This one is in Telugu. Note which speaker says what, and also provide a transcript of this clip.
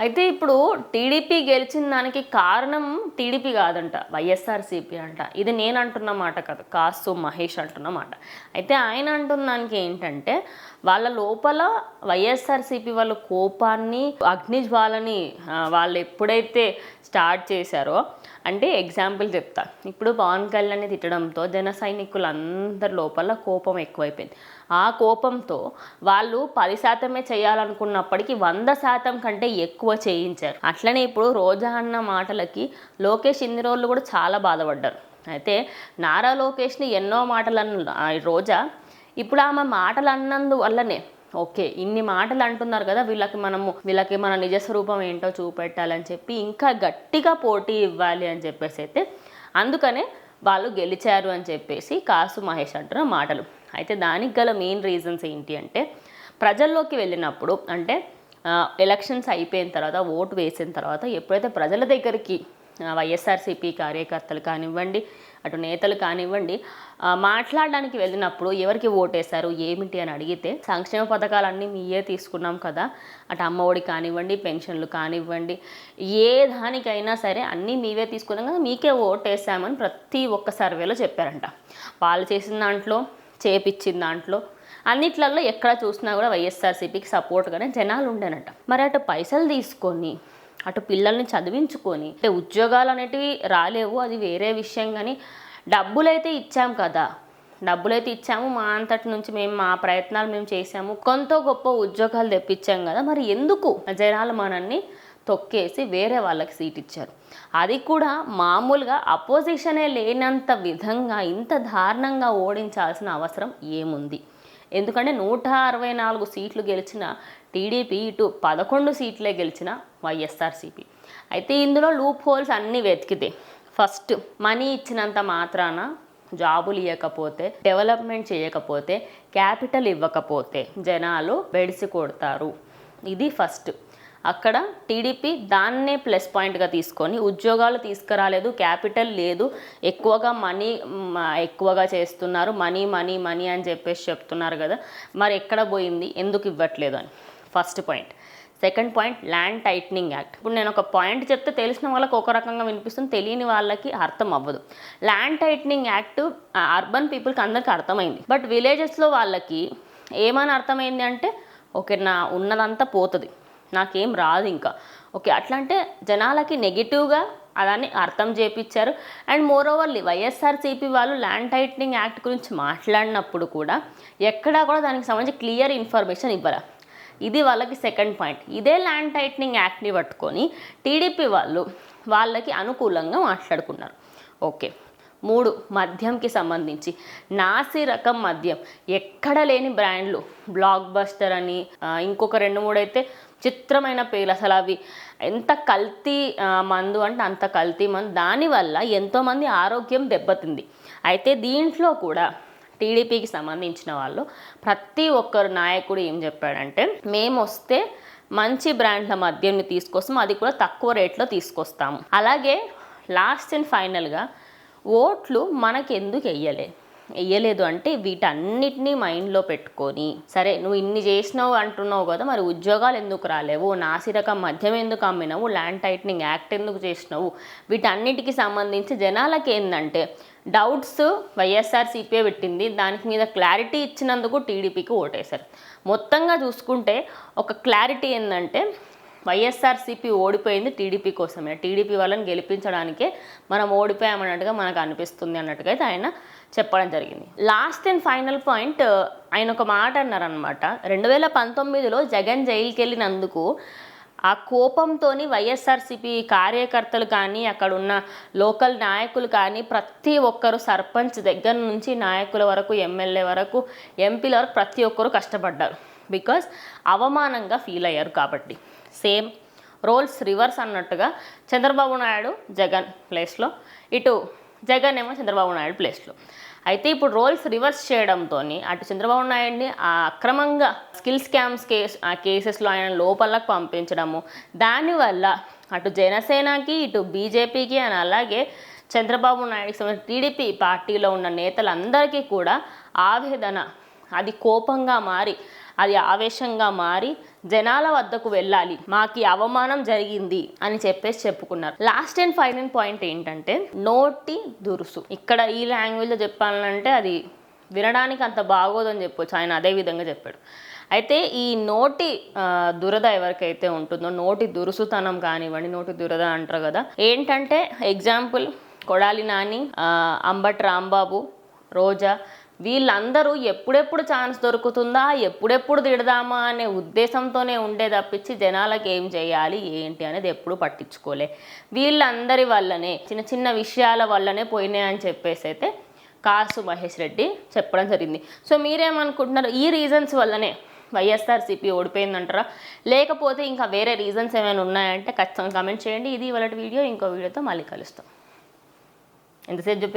Speaker 1: అయితే ఇప్పుడు టీడీపీ గెలిచిన దానికి కారణం టీడీపీ కాదంట, వైఎస్ఆర్సీపీ అంట. ఇది నేను అంటున్న మాట కాదు, కాసు మహేష్ అంటున్న మాట. అయితే ఆయన అంటున్న దానికి ఏంటంటే, వాళ్ళ లోపల వైఎస్ఆర్సీపీ వాళ్ళ కోపాన్ని, అగ్నిజ్వాలని వాళ్ళు ఎప్పుడైతే స్టార్ట్ చేశారో, అంటే ఎగ్జాంపుల్ చెప్తా. ఇప్పుడు పవన్ కళ్యాణ్ని తిట్టడంతో జన సైనికులందరి లోపల కోపం ఎక్కువైపోయింది. ఆ కోపంతో వాళ్ళు 10% చేయాలనుకున్నప్పటికీ 100% కంటే ఎక్కువ చేయించారు. అట్లనే ఇప్పుడు రోజా అన్న మాటలకి లోకేష్ ఇన్ని రోజులు కూడా చాలా బాధపడ్డారు. అయితే నారా లోకేష్ని ఎన్నో మాటలు అన్న రోజా ఇప్పుడు ఆమె మాటలు అన్నందు వల్లనే ఓకే ఇన్ని మాటలు అంటున్నారు కదా, వీళ్ళకి మన నిజస్వరూపం ఏంటో చూపెట్టాలని చెప్పి ఇంకా గట్టిగా పోటీ ఇవ్వాలి అని చెప్పేసి అయితే అందుకనే వాళ్ళు గెలిచారు అని చెప్పేసి కాసు మహేష్ అంటున్న మాటలు. అయితే దానికి గల మెయిన్ రీజన్స్ ఏంటి అంటే, ప్రజల్లోకి వెళ్ళినప్పుడు అంటే ఎలక్షన్స్ అయిపోయిన తర్వాత, ఓటు వేసిన తర్వాత ఎప్పుడైతే ప్రజల దగ్గరికి వైఎస్ఆర్సీపీ కార్యకర్తలు కానివ్వండి, అటు నేతలు కానివ్వండి మాట్లాడడానికి వెళ్ళినప్పుడు ఎవరికి ఓటేశారు ఏమిటి అని అడిగితే, సంక్షేమ పథకాలన్నీ మీయే తీసుకున్నాం కదా, అటు అమ్మఒడి కానివ్వండి, పెన్షన్లు కానివ్వండి, ఏ దానికైనా సరే అన్నీ మీవే తీసుకున్నాం కదా, మీకే ఓటేసామని ప్రతి ఒక్క సర్వేలో చెప్పారంట. వాళ్ళు చేసిన దాంట్లో, చేపించిన దాంట్లో అన్నిట్లలో ఎక్కడ చూసినా కూడా వైఎస్ఆర్సీపీకి సపోర్ట్గానే జనాలు ఉండేనట. మరి అటు పైసలు తీసుకొని అటు పిల్లల్ని చదివించుకొని, అంటే ఉద్యోగాలు అనేటివి రాలేవు, అది వేరే విషయం, కానీ డబ్బులైతే ఇచ్చాం కదా, డబ్బులైతే ఇచ్చాము, మా అంతటి నుంచి మా ప్రయత్నాలు మేము చేసాము, కొంత గొప్ప ఉద్యోగాలు తెప్పించాం కదా, మరి ఎందుకు జనాలు మనల్ని తొక్కేసి వేరే వాళ్ళకి సీట్ ఇచ్చారు? అది కూడా మామూలుగా అపోజిషనే లేనంత విధంగా ఇంత దారుణంగా ఓడించాల్సిన అవసరం ఏముంది? ఎందుకంటే 164 సీట్లు గెలిచిన టీడీపీ, ఇటు 11 సీట్లే గెలిచిన వైఎస్ఆర్సీపీ. అయితే ఇందులో లూప్ హోల్స్ అన్నీ వెతికితే, ఫస్ట్ మనీ ఇచ్చినంత మాత్రాన జాబులు ఇవ్వకపోతే, డెవలప్మెంట్ చేయకపోతే, క్యాపిటల్ ఇవ్వకపోతే జనాలు బెడిసి కొడతారు. ఇది ఫస్ట్. అక్కడ టీడీపీ దాన్నే ప్లస్ పాయింట్గా తీసుకొని, ఉద్యోగాలు తీసుకురాలేదు, క్యాపిటల్ లేదు, ఎక్కువగా చేస్తున్నారు, మనీ అని చెప్పేసి చెప్తున్నారు కదా, మరి ఎక్కడ పోయింది, ఎందుకు ఇవ్వట్లేదు అని first point. Second point, land tightening act. ఇప్పుడు నేను ఒక పాయింట్ చెప్తే తెలిసిన వాళ్ళకి ఒక రకంగా వినిపిస్తుంది, తెలియని వాళ్ళకి అర్థం అవ్వదు. ల్యాండ్ టైట్నింగ్ యాక్ట్ అర్బన్ పీపుల్కి అందరికీ అర్థమైంది, బట్ విలేజెస్లో వాళ్ళకి ఏమని అర్థమైంది అంటే, ఓకే నా ఉన్నదంతా పోతుంది, నాకేం రాదు ఇంకా, ఓకే అట్లా అంటే జనాలకి నెగిటివ్గా అదాన్ని అర్థం చేపించారు. అండ్ మోర్ ఓవర్లీ వైఎస్ఆర్సీపీ వాళ్ళు ల్యాండ్ టైట్నింగ్ యాక్ట్ గురించి మాట్లాడినప్పుడు కూడా ఎక్కడా కూడా దానికి సంబంధించి క్లియర్ ఇన్ఫర్మేషన్ ఇవ్వరా. ఇది వాళ్ళకి సెకండ్ పాయింట్. ఇదే ల్యాండ్ టైట్నింగ్ యాక్ట్ని పట్టుకొని టీడీపీ వాళ్ళకి అనుకూలంగా మాట్లాడుకున్నారు. ఓకే. 3, మద్యంకి సంబంధించి నాసి రకం మద్యం, ఎక్కడ లేని బ్రాండ్లు, బ్లాక్ బస్టర్ అని, ఇంకొక 2-3 అయితే చిత్రమైన పేర్లు, అసలు అవి ఎంత కల్తీ మందు అంటే అంత కల్తీ మందు, దానివల్ల ఎంతోమంది ఆరోగ్యం దెబ్బతింది. అయితే దీంట్లో కూడా టీడీపీకి సంబంధించిన వాళ్ళు ప్రతి ఒక్కరు నాయకుడు ఏం చెప్పాడంటే, మేము వస్తే మంచి బ్రాండ్ల మద్యంని తీసుకొస్తాము, అది కూడా తక్కువ రేట్లో తీసుకొస్తాము. అలాగే లాస్ట్ అండ్ ఫైనల్గా ఓట్లు మనకి ఎందుకు వెయ్యలేదు అంటే, వీటన్నిటినీ మైండ్లో పెట్టుకొని, సరే నువ్వు ఇన్ని చేసినావు అంటున్నావు కదా, మరి ఉద్యోగాలు ఎందుకు రాలేవు, నాసిరకం మద్యం ఎందుకు అమ్మినావు, ల్యాండ్ టైట్నింగ్ యాక్ట్ ఎందుకు చేసినావు, వీటన్నిటికి సంబంధించి జనాలకి ఏంటంటే డౌట్స్ వైఎస్ఆర్సీపీ పెట్టింది, దానికి మీద క్లారిటీ ఇచ్చినందుకు టీడీపీకి ఓటేశారు. మొత్తంగా చూసుకుంటే ఒక క్లారిటీ ఏంటంటే, వైఎస్ఆర్సీపీ ఓడిపోయింది టీడీపీ కోసమే, టీడీపీ వాళ్ళని గెలిపించడానికే మనం ఓడిపోయామన్నట్టుగా మనకు అనిపిస్తుంది అన్నట్టుగా అయితే ఆయన చెప్పడం జరిగింది. లాస్ట్ అండ్ ఫైనల్ పాయింట్, ఆయన ఒక మాట అన్నారనమాట. 2019లో జగన్ జైలుకి వెళ్ళినందుకు ఆ కోపంతో వైఎస్ఆర్సీపీ కార్యకర్తలు కానీ, అక్కడ ఉన్న లోకల్ నాయకులు కానీ, ప్రతి ఒక్కరు సర్పంచ్ దగ్గర నుంచి నాయకుల వరకు, ఎమ్మెల్యే వరకు, ఎంపీల వరకు ప్రతి ఒక్కరు కష్టపడ్డారు. బికాస్ అవమానంగా ఫీల్ అయ్యారు కాబట్టి. సేమ్ రోల్స్ రివర్స్ అన్నట్టుగా చంద్రబాబు నాయుడు జగన్ ప్లేస్లో, ఇటు జగన్ ఏమో చంద్రబాబు నాయుడు ప్లేస్లో. అయితే ఇప్పుడు రోల్స్ రివర్స్ చేయడంతో అటు చంద్రబాబు నాయుడిని అక్రమంగా స్కిల్ స్కామ్స్ కేసెస్లో ఆయన లోపలకు పంపించడము, దానివల్ల అటు జనసేనకి, ఇటు బీజేపీకి, అని అలాగే చంద్రబాబు నాయుడికి సంబంధించిన టీడీపీ పార్టీలో ఉన్న నేతలందరికీ కూడా ఆవేదన, అది కోపంగా మారి అది ఆవేశంగా మారి జనాల వద్దకు వెళ్ళాలి, మాకు ఈ అవమానం జరిగింది అని చెప్పేసి చెప్పుకున్నారు. లాస్ట్ అండ్ ఫైనల్ పాయింట్ ఏంటంటే నోటి దురుసు. ఇక్కడ ఈ లాంగ్వేజ్లో చెప్పాలంటే అది వినడానికి అంత బాగోదని చెప్పొచ్చు, ఆయన అదే విధంగా చెప్పాడు. అయితే ఈ నోటి దురద ఎవరికైతే ఉంటుందో, నోటి దురుసుతనం కానివ్వండి, నోటి దురద అంటారు కదా, ఏంటంటే ఎగ్జాంపుల్ కొడాలి నాని, అంబటి రాంబాబు, రోజా, వీళ్ళందరూ ఎప్పుడెప్పుడు ఛాన్స్ దొరుకుతుందా, ఎప్పుడెప్పుడు తిడదామా అనే ఉద్దేశంతోనే ఉండే తప్పించి జనాలకు ఏం చేయాలి ఏంటి అనేది ఎప్పుడు పట్టించుకోలే. వీళ్ళందరి వల్లనే చిన్న చిన్న విషయాల వల్లనే పోయినాయి అని చెప్పేసి అయితే కాసు మహేష్ రెడ్డి చెప్పడం జరిగింది. సో మీరేమనుకుంటున్నారు, ఈ రీజన్స్ వల్లనే వైఎస్ఆర్సీపీ ఓడిపోయిందంటారా, లేకపోతే ఇంకా వేరే రీజన్స్ ఏమైనా ఉన్నాయంటే ఖచ్చితంగా కామెంట్ చేయండి. ఇది ఇవాళ వీడియో. ఇంకో వీడియోతో మళ్ళీ కలుస్తాం. ఎంతసేపు